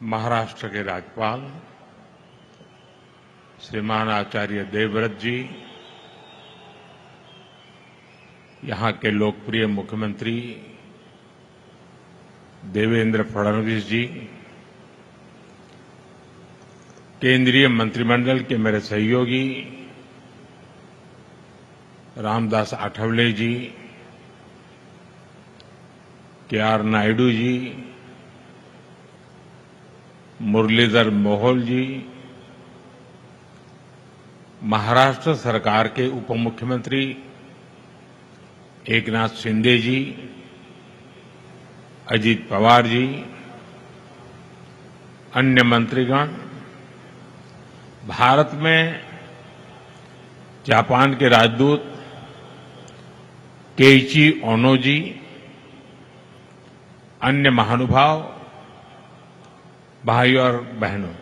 महाराष्ट्र के राज्यपाल श्रीमान आचार्य देवव्रत जी, यहां के लोकप्रिय मुख्यमंत्री देवेंद्र फडणवीस जी, केंद्रीय मंत्रिमंडल के मेरे सहयोगी रामदास आठवले जी, के.आर. नायडू जी, मुरलीधर मोहोल जी, महाराष्ट्र सरकार के उप मुख्यमंत्री एकनाथ शिंदे जी, अजीत पवार जी, अन्य मंत्रीगण, भारत में जापान के राजदूत केइची ओनो जी, अन्य महानुभाव, भाई और बहनों,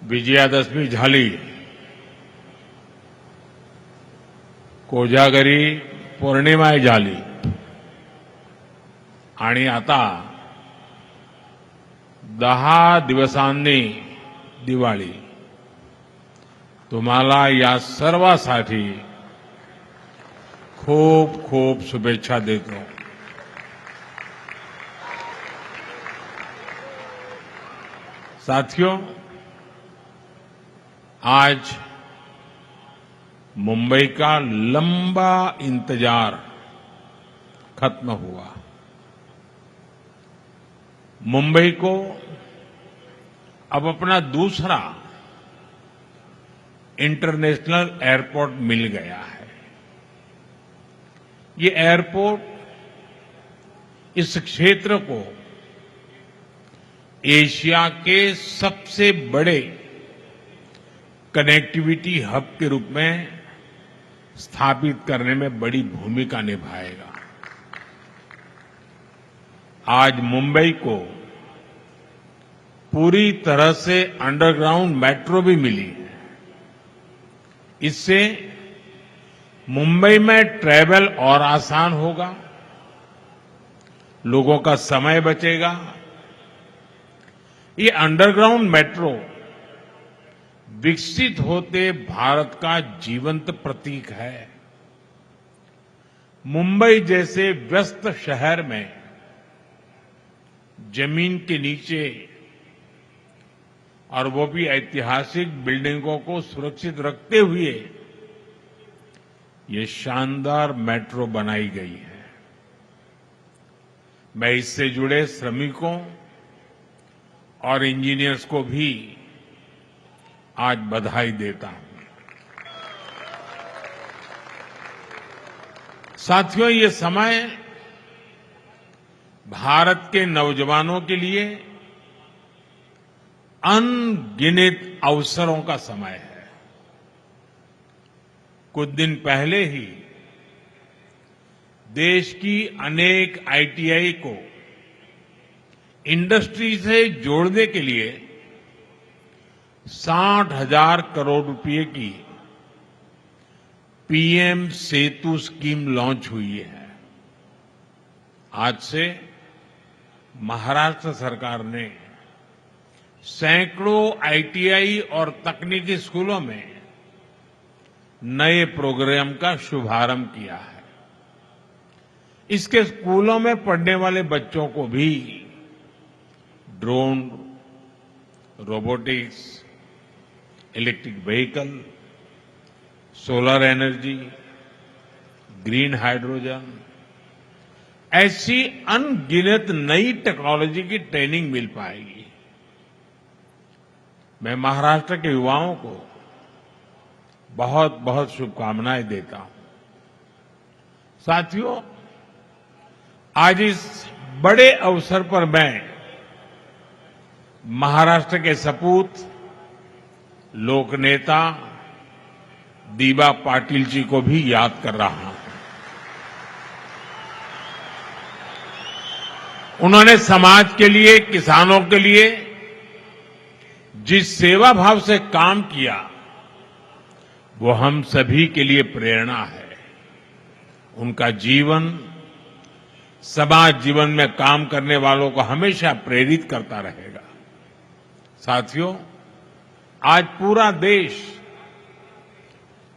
विजयादशमी झाली, कोजागरी पौर्णिमा झाली आणि आता 10 दिवसांनी दिवाळी. तुम्हाला या सर्वांसाठी खूप खूप शुभेच्छा देतो. साथियों, आज मुंबई का लंबा इंतजार खत्म हुआ. मुंबई को अब अपना दूसरा इंटरनेशनल एयरपोर्ट मिल गया है. ये एयरपोर्ट इस क्षेत्र को एशिया के सबसे बड़े कनेक्टिविटी हब के रूप में स्थापित करने में बड़ी भूमिका निभाएगा. आज मुंबई को पूरी तरह से अंडरग्राउंड मेट्रो भी मिली है. इससे मुंबई में ट्रैवल और आसान होगा, लोगों का समय बचेगा. ये अंडरग्राउंड मेट्रो विकसित होते भारत का जीवंत प्रतीक है. मुंबई जैसे व्यस्त शहर में जमीन के नीचे, और वो भी ऐतिहासिक बिल्डिंगों को सुरक्षित रखते हुए, ये शानदार मेट्रो बनाई गई है. मैं इससे जुड़े श्रमिकों और इंजीनियर्स को भी आज बधाई देता हूं. साथियों, ये समय भारत के नौजवानों के लिए अनगिनत अवसरों का समय है. कुछ दिन पहले ही देश की अनेक आईटीआई को इंडस्ट्री से जोड़ने के लिए 60,000 करोड़ रुपए की पीएम सेतु स्कीम लॉन्च हुई है. आज से महाराष्ट्र सरकार ने सैकड़ों आईटीआई और तकनीकी स्कूलों में नए प्रोग्राम का शुभारंभ किया है. इसके स्कूलों में पढ़ने वाले बच्चों को भी drone, robotics, electric vehicle, solar energy, green hydrogen, ऐसी अनगिनत नई टेक्नोलॉजी की ट्रेनिंग मिल पाएगी. मैं महाराष्ट्र के युवाओं को बहुत बहुत शुभकामनाएं देता हूं. साथियों, आज इस बड़े अवसर पर मैं महाराष्ट्र के सपूत लोकनेता दीबा पाटिल जी को भी याद कर रहा हूं. उन्होंने समाज के लिए, किसानों के लिए जिस सेवा भाव से काम किया, वो हम सभी के लिए प्रेरणा है. उनका जीवन समाज जीवन में काम करने वालों को हमेशा प्रेरित करता रहेगा। साथियों, आज पूरा देश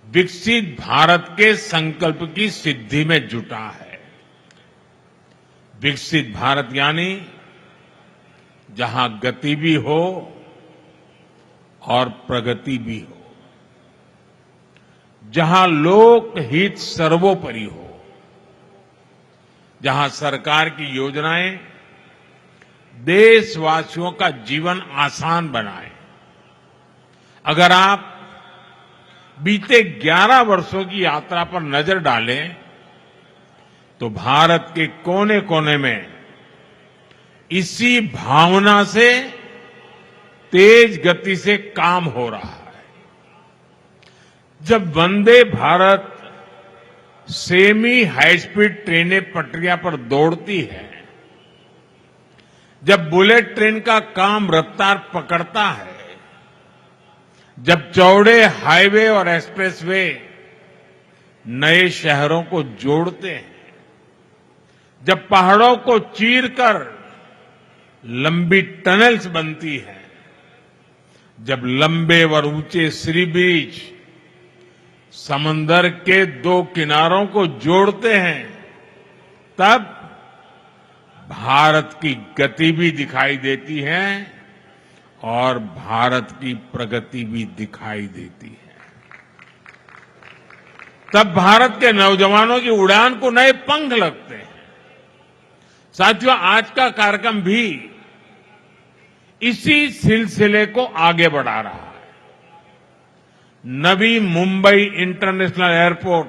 विकसित भारत के संकल्प की सिद्धि में जुटा है। विकसित भारत यानी जहां गति भी हो और प्रगति भी हो, जहां लोक हित सर्वोपरि हो, जहां सरकार की योजनाएं देशवासियों का जीवन आसान बनाए। अगर आप बीते 11 वर्षों की यात्रा पर नजर डालें तो भारत के कोने कोने में इसी भावना से तेज गति से काम हो रहा है। जब Vande Bharat semi high speed ट्रेनें पटरियां पर दौड़ती है, जब बुलेट ट्रेन का काम रफ्तार पकड़ता है, जब चौड़े हाईवे और एक्सप्रेसवे नए शहरों को जोड़ते हैं, जब पहाड़ों को चीरकर लंबी टनल्स बनती हैं, जब लंबे और ऊंचे सी ब्रिज समंदर के 2 किनारों को जोड़ते हैं, तब भारत की गति भी दिखाई देती है और भारत की प्रगति भी दिखाई देती है। तब भारत के नौजवानों की उड़ान को नए पंख लगते हैं। साथियों, आज का कार्यक्रम भी इसी सिलसिले को आगे बढ़ा रहा है। नवी मुंबई इंटरनेशनल एयरपोर्ट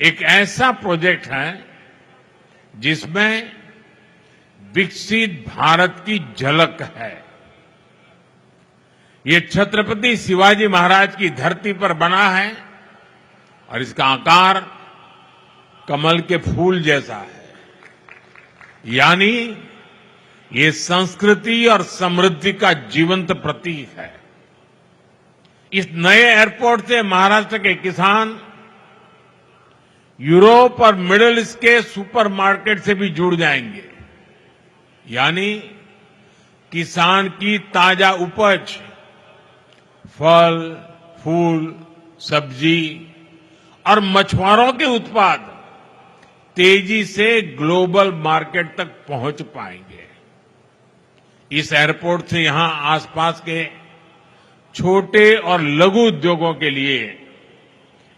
एक ऐसा प्रोजेक्ट है जिसमें विकसित भारत की झलक है। ये छत्रपति शिवाजी महाराज की धरती पर बना है और इसका आकार कमल के फूल जैसा है। यानी ये संस्कृति और समृद्धि का जीवंत प्रतीक है। इस नए एयरपोर्ट से महाराष्ट्र के किसान यूरोप और मिडिल ईस्ट के सुपरमार्केट से भी जुड़ जाएंगे। यानी किसान की ताजा उपज, फल, फूल, सब्जी और मछुआरों के उत्पाद तेजी से ग्लोबल मार्केट तक पहुंच पाएंगे। इस एयरपोर्ट से यहां आसपास के छोटे और लघु उद्योगों के लिए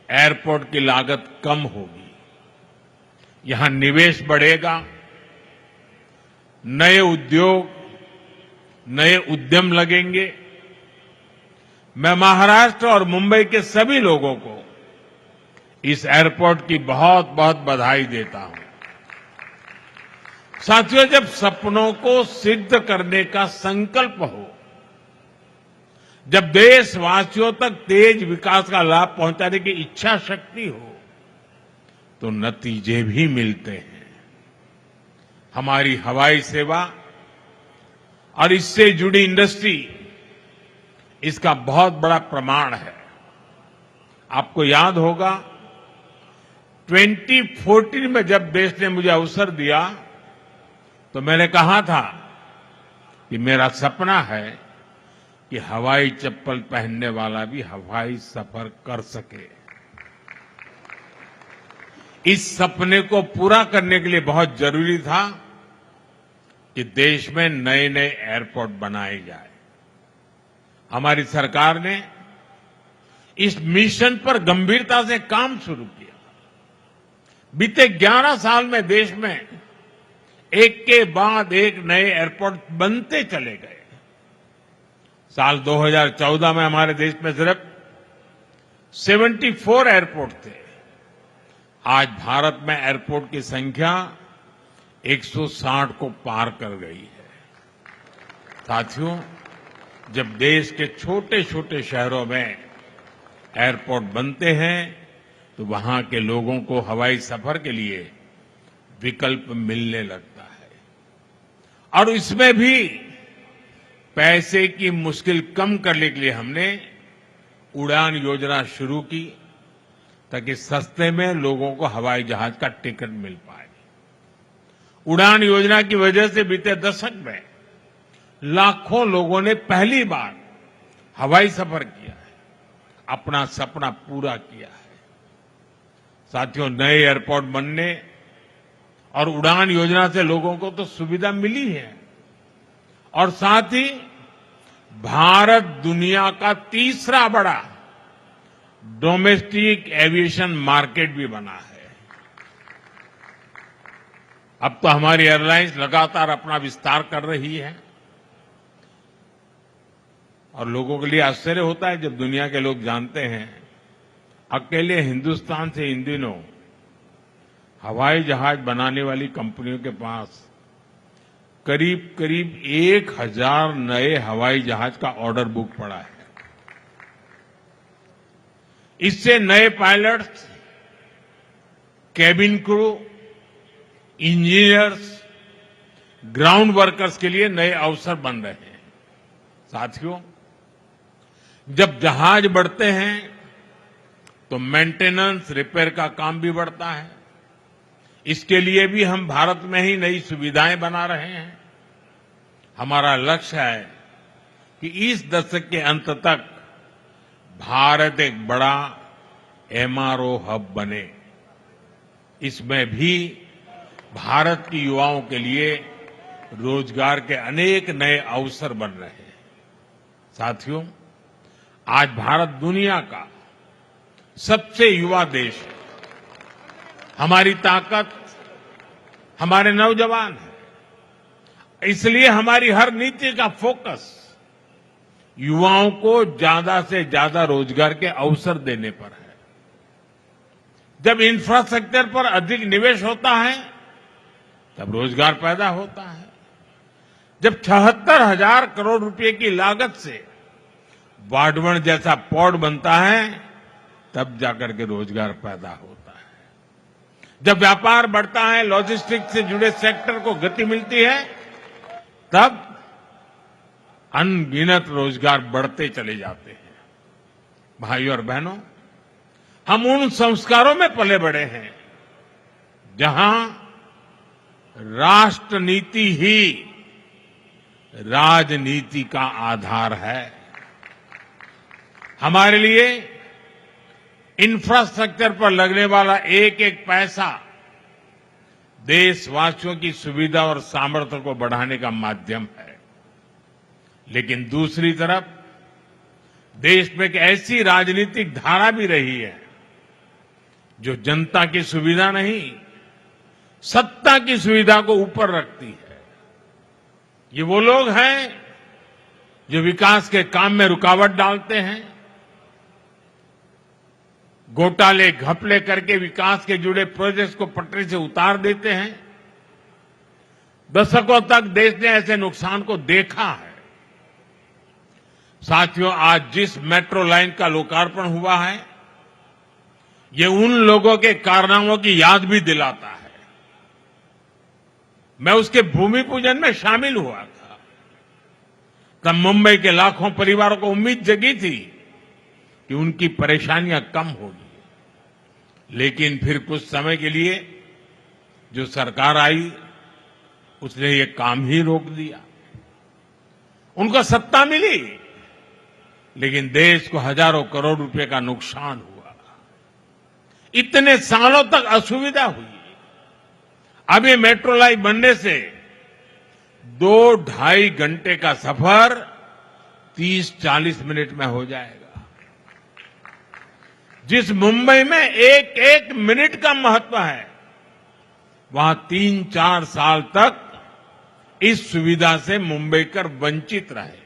एयरपोर्ट की लागत कम होगी। यहां निवेश बढ़ेगा, नए उद्योग, नए उद्यम लगेंगे। मैं महाराष्ट्र और मुंबई के सभी लोगों को इस एयरपोर्ट की बहुत बहुत बधाई देता हूं। साथियों, जब सपनों को सिद्ध करने का संकल्प हो, जब देशवासियों तक तेज विकास का लाभ पहुंचाने की इच्छा शक्ति हो, तो नतीजे भी मिलते हैं। हमारी हवाई सेवा और इससे जुड़ी इंडस्ट्री इसका बहुत बड़ा प्रमाण है। आपको याद होगा 2014 में जब देश ने मुझे अवसर दिया तो मैंने कहा था कि मेरा सपना है कि हवाई चप्पल पहनने वाला भी हवाई सफर कर सके। इस सपने को पूरा करने के लिए बहुत जरूरी था कि देश में नए नए एयरपोर्ट बनाए जाए। हमारी सरकार ने इस मिशन पर गंभीरता से काम शुरू किया। बीते 11 साल में देश में एक के बाद एक नए एयरपोर्ट बनते चले गए। साल 2014 में हमारे देश में सिर्फ 74 एयरपोर्ट थे। आज भारत में एयरपोर्ट की संख्या 160 को पार कर गई है। साथियों, जब देश के छोटे छोटे शहरों में एयरपोर्ट बनते हैं तो वहां के लोगों को हवाई सफर के लिए विकल्प मिलने लगता है। और इसमें भी पैसे की मुश्किल कम करने के लिए हमने उड़ान योजना शुरू की ताकि सस्ते में लोगों को हवाई जहाज का टिकट मिल पाए। उड़ान योजना की वजह से बीते दशक में लाखों लोगों ने पहली बार हवाई सफर किया है, अपना सपना पूरा किया है। साथियों, नए एयरपोर्ट बनने और उड़ान योजना से लोगों को तो सुविधा मिली है और साथ ही भारत दुनिया का तीसरा बड़ा डोमेस्टिक एविएशन मार्केट भी बना है। अब तो हमारी एयरलाइंस लगातार अपना विस्तार कर रही है और लोगों के लिए आश्चर्य होता है जब दुनिया के लोग जानते हैं अकेले हिंदुस्तान से इन दिनों हवाई जहाज बनाने वाली कंपनियों के पास करीब करीब 1000 नए हवाई जहाज का ऑर्डर बुक पड़ा है। इससे नए pilots, cabin crew, engineers, ground workers के लिए नए अवसर बन रहे हैं। साथियों, जब जहाज बढ़ते हैं तो मेंटेनेंस, रिपेयर का काम भी बढ़ता है। इसके लिए भी हम भारत में ही नई सुविधाएं बना रहे हैं। हमारा लक्ष्य है कि इस दशक के अंत तक भारत एक बड़ा एमआरओ हब बने। इसमें भी भारत की युवाओं के लिए रोजगार के अनेक नए अवसर बन रहे हैं। साथियों, आज भारत दुनिया का सबसे युवा देश है। हमारी ताकत हमारे नौजवान है। इसलिए हमारी हर नीति का फोकस युवाओं को ज्यादा से ज्यादा रोजगार के अवसर देने पर है। जब इंफ्रास्ट्रक्चर पर अधिक निवेश होता है तब रोजगार पैदा होता है। जब 76,000 करोड़ रुपए की लागत से वाडवण जैसा पोर्ट बनता है तब जाकर के रोजगार पैदा होता है। जब व्यापार बढ़ता है, लॉजिस्टिक्स से जुड़े सेक्टर को गति मिलती है, तब अनगिनत रोजगार बढ़ते चले जाते हैं। भाइयों और बहनों, हम उन संस्कारों में पले बड़े हैं जहां राष्ट्र नीति ही राजनीति का आधार है। हमारे लिए इंफ्रास्ट्रक्चर पर लगने वाला एक एक पैसा देशवासियों की सुविधा और सामर्थ्य को बढ़ाने का माध्यम है। लेकिन दूसरी तरफ देश में एक ऐसी राजनीतिक धारा भी रही है जो जनता की सुविधा नहीं, सत्ता की सुविधा को ऊपर रखती है। ये वो लोग हैं जो विकास के काम में रुकावट डालते हैं, घोटाले घपले करके विकास के जुड़े प्रोजेक्ट्स को पटरी से उतार देते हैं। दशकों तक देश ने ऐसे नुकसान को देखा है। साथियों, आज जिस मेट्रो लाइन का लोकार्पण हुआ है, ये उन लोगों के कारनामों की याद भी दिलाता है। मैं उसके भूमि पूजन में शामिल हुआ था। तब मुंबई के लाखों परिवारों को उम्मीद जगी थी कि उनकी परेशानियां कम होगी। लेकिन फिर कुछ समय के लिए जो सरकार आई, उसने ये काम ही रोक दिया। उनको सत्ता मिली, लेकिन देश को हजारों करोड़ रुपए का नुकसान हुआ। इतने सालों तक असुविधा हुई। अब ये मेट्रो लाइन बनने से 2-2.5 घंटे का सफर 30-40 मिनट में हो जाएगा। जिस मुंबई में एक एक मिनट का महत्व है, वहां 3-4 साल तक इस सुविधा से मुंबईकर वंचित रहे।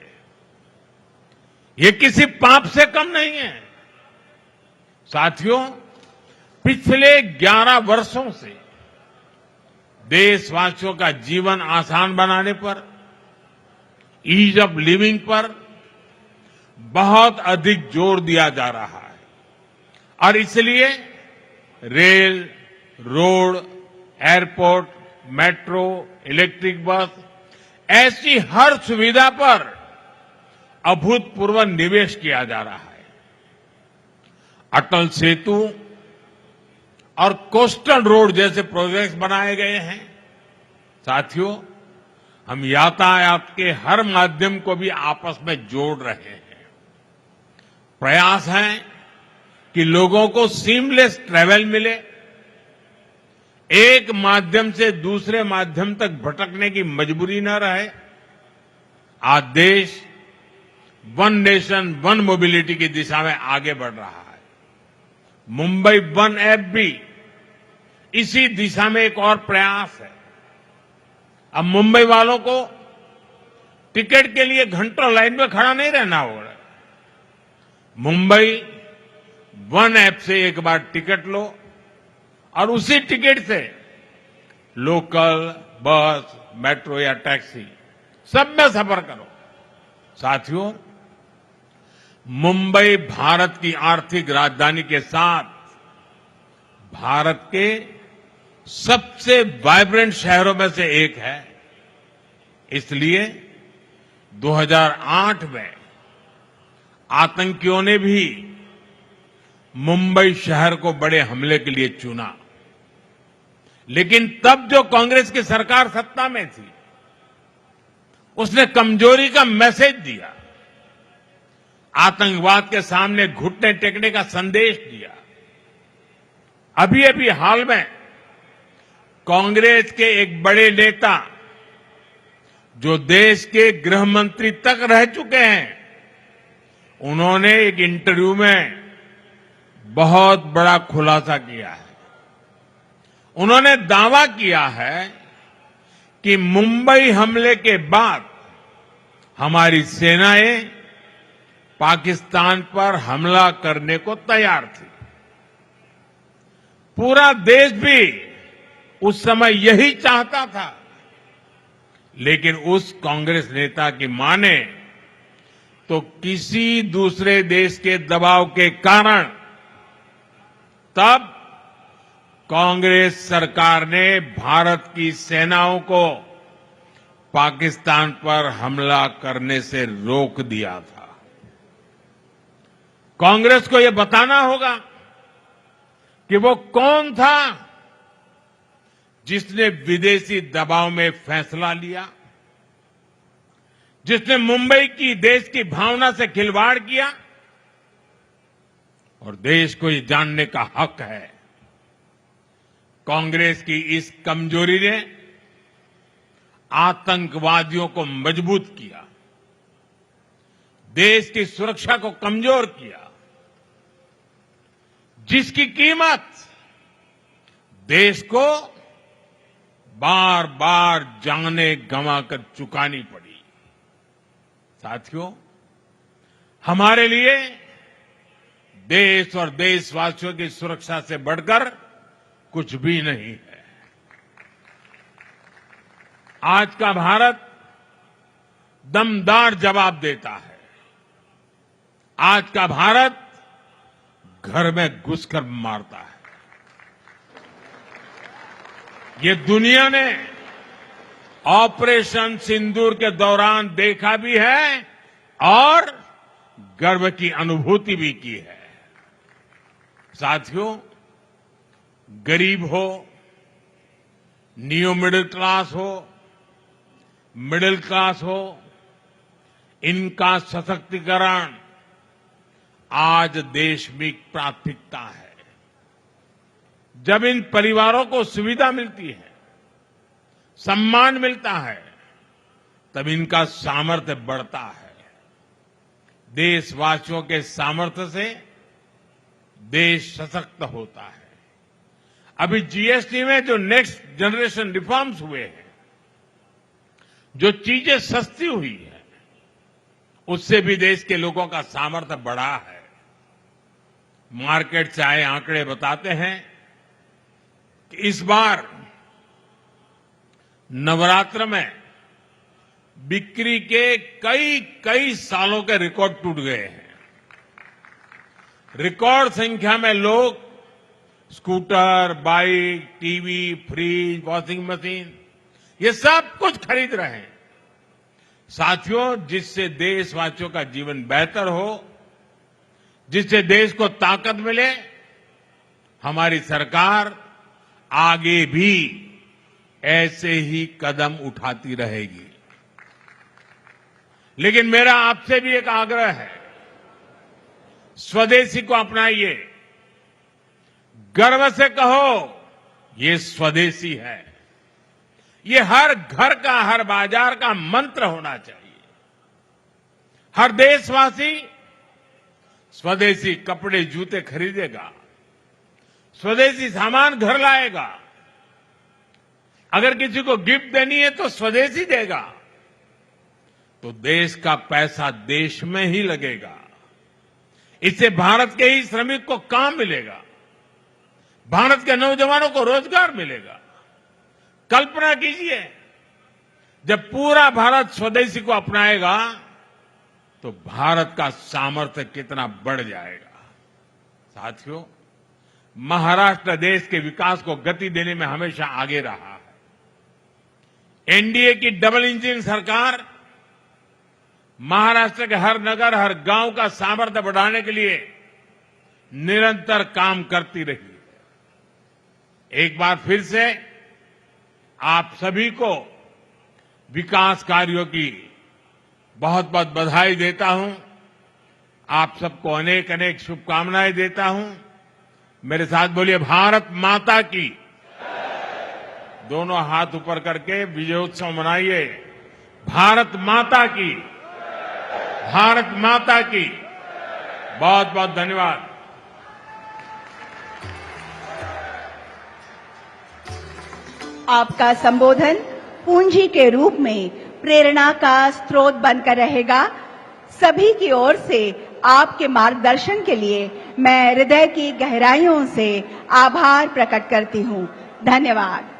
ये किसी पाप से कम नहीं है। साथियों, पिछले 11 वर्षों से देशवासियों का जीवन आसान बनाने पर, ईज ऑफ लिविंग पर बहुत अधिक जोर दिया जा रहा है और इसलिए rail, road, airport, metro, electric bus, ऐसी हर सुविधा पर अभूतपूर्व निवेश किया जा रहा है। अटल सेतु और कोस्टल रोड जैसे प्रोजेक्ट्स बनाए गए हैं। साथियों, हम यातायात के हर माध्यम को भी आपस में जोड़ रहे हैं। प्रयास है कि लोगों को सीमलेस ट्रैवल मिले, एक माध्यम से दूसरे माध्यम तक भटकने की मजबूरी न रहे। आज देश वन नेशन वन मोबिलिटी की दिशा में आगे बढ़ रहा है। मुंबई वन ऐप भी इसी दिशा में एक और प्रयास है। अब मुंबई वालों को टिकट के लिए घंटों लाइन में खड़ा नहीं रहना होगा। मुंबई वन ऐप से एक बार टिकट लो और उसी टिकट से लोकल, बस, मेट्रो या टैक्सी सब में सफर करो। साथियों, मुंबई भारत की आर्थिक राजधानी के साथ भारत के सबसे वाइब्रेंट शहरों में से एक है। इसलिए 2008 में आतंकियों ने भी मुंबई शहर को बड़े हमले के लिए चुना, लेकिन तब जो कांग्रेस की सरकार सत्ता में थी उसने कमजोरी का मैसेज दिया, आतंकवाद के सामने घुटने टेकने का संदेश दिया। अभी हाल में कांग्रेस के एक बड़े नेता जो देश के गृह मंत्री तक रह चुके हैं, उन्होंने एक इंटरव्यू में बहुत बड़ा खुलासा किया है। उन्होंने दावा किया है कि मुंबई हमले के बाद हमारी सेनाएं पाकिस्तान पर हमला करने को तैयार थी। पूरा देश भी उस समय यही चाहता था, लेकिन उस कांग्रेस नेता की माने तो किसी दूसरे देश के दबाव के कारण तब कांग्रेस सरकार ने भारत की सेनाओं को पाकिस्तान पर हमला करने से रोक दिया था। कांग्रेस को यह बताना होगा कि वो कौन था जिसने विदेशी दबाव में फैसला लिया, जिसने मुंबई की देश की भावना से खिलवाड़ किया। और देश को ये जानने का हक है, कांग्रेस की इस कमजोरी ने आतंकवादियों को मजबूत किया, देश की सुरक्षा को कमजोर किया, जिसकी कीमत देश को बार बार जाने गंवाकर चुकानी पड़ी। साथियों, हमारे लिए देश और देशवासियों की सुरक्षा से बढ़कर कुछ भी नहीं है। आज का भारत दमदार जवाब देता है। आज का भारत घर में घुसकर मारता है। ये दुनिया ने ऑपरेशन सिंदूर के दौरान देखा भी है और गर्व की अनुभूति भी की है। साथियों, गरीब हो, न्यू मिडिल क्लास हो, मिडिल क्लास हो, इनका सशक्तिकरण आज देश में प्राथमिकता है। जब इन परिवारों को सुविधा मिलती है, सम्मान मिलता है, तब इनका सामर्थ्य बढ़ता है। देशवासियों के सामर्थ्य से देश सशक्त होता है। अभी जीएसटी में जो नेक्स्ट जनरेशन रिफॉर्म्स हुए हैं, जो चीजें सस्ती हुई है, उससे भी देश के लोगों का सामर्थ्य बढ़ा है। मार्केट से आए आंकड़े बताते हैं कि इस बार नवरात्र में बिक्री के कई सालों के रिकॉर्ड टूट गए हैं। रिकॉर्ड संख्या में लोग scooter, bike, TV, fridge, washing machine ये सब कुछ खरीद रहे हैं। साथियों, जिससे देशवासियों का जीवन बेहतर हो, जिससे देश को ताकत मिले, हमारी सरकार आगे भी ऐसे ही कदम उठाती रहेगी। लेकिन मेरा आपसे भी एक आग्रह है, स्वदेशी को अपनाइए, गर्व से कहो ये स्वदेशी है। ये हर घर का, हर बाजार का मंत्र होना चाहिए। हर देशवासी स्वदेशी कपड़े जूते खरीदेगा, स्वदेशी सामान घर लाएगा। अगर किसी को गिफ्ट देनी है तो स्वदेशी देगा, तो देश का पैसा देश में ही लगेगा। इससे भारत के ही श्रमिक को काम मिलेगा, भारत के नौजवानों को रोजगार मिलेगा। कल्पना कीजिए, जब पूरा भारत स्वदेशी को अपनाएगा तो भारत का सामर्थ्य कितना बढ़ जाएगा। साथियों, महाराष्ट्र देश के विकास को गति देने में हमेशा आगे रहा है। एनडीए की डबल इंजन सरकार महाराष्ट्र के हर नगर, हर गांव का सामर्थ्य बढ़ाने के लिए निरंतर काम करती रही। एक बार फिर से आप सभी को विकास कार्यों की बहुत बहुत बधाई देता हूं। आप सबको अनेक अनेक शुभकामनाएं देता हूं। मेरे साथ बोलिए, भारत माता की। दोनों हाथ ऊपर करके विजयोत्सव मनाइए। भारत माता की, भारत माता की। बहुत बहुत धन्यवाद। आपका संबोधन पूंजी के रूप में प्रेरणा का स्रोत बनकर रहेगा। सभी की ओर से आपके मार्गदर्शन के लिए मैं हृदय की गहराइयों से आभार प्रकट करती हूं। धन्यवाद।